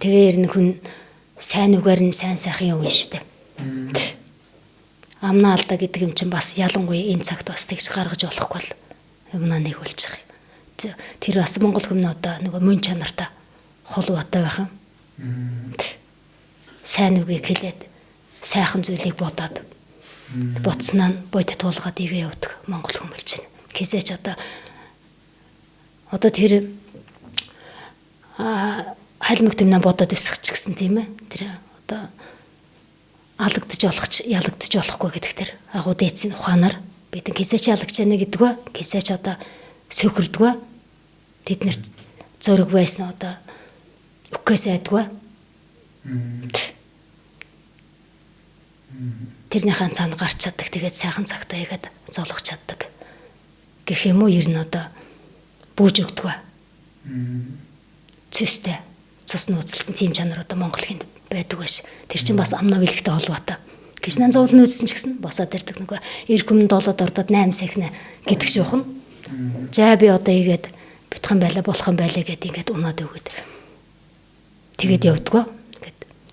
Тэгээ ирнэ хүн сайн үгээр нь сайн сайхан юм штэ. Амнаа алдаа гэдэг юм чинь бас ялангуяа энэ цагт бас тэгж гаргаж болохгүй л юмнаа нэг болж байгаа юм. Тэр бас Монгол хүмүүс одоо нөгөө мөн чанартай хол баттай байх юм. Сайн үгийг хэлээд сайхан зүйлийг бодоод бодсноо нь бодит туулгаад ивэ явдаг монгол хүн болж байна. Гэсэж одоо тэр хальмиг төмнөө бодоод өсөх ч гэсэн тийм ээ. Тэр одоо алагдаж болох ч ялагдаж болохгүй гэдэг тэр агуу дээдсийн ухаанаар бид гэсэж ялагч яана гэдэг ба гэсэж одоо сөхөрдөг ба тэд нэр зөрөг байсан одоо үхээс айдгүй. Тэрнийхэн цаана гарч чаддаг. Тэгээд сайхан цагтаа игээд золгож чаддаг. Гэх юм уу ер нь одоо бүүж өгдөг. Цэстэй цус нууцлсан тийм чанар одоо Монгол хүнд байдаг биш. Тэр чинь бас амнаа бэлгтэй холбоотой. Гişнэн зовлон үзсэн ч гэсэн босоод ирдэг нөгөө эр хүмд долоод ордод 8 сахина гэдэг шүүхэн. За би одоо игээд битхан байлаа болох юм байлаа гэд ингээд унаад өгöd. Тэгээд явдгаа.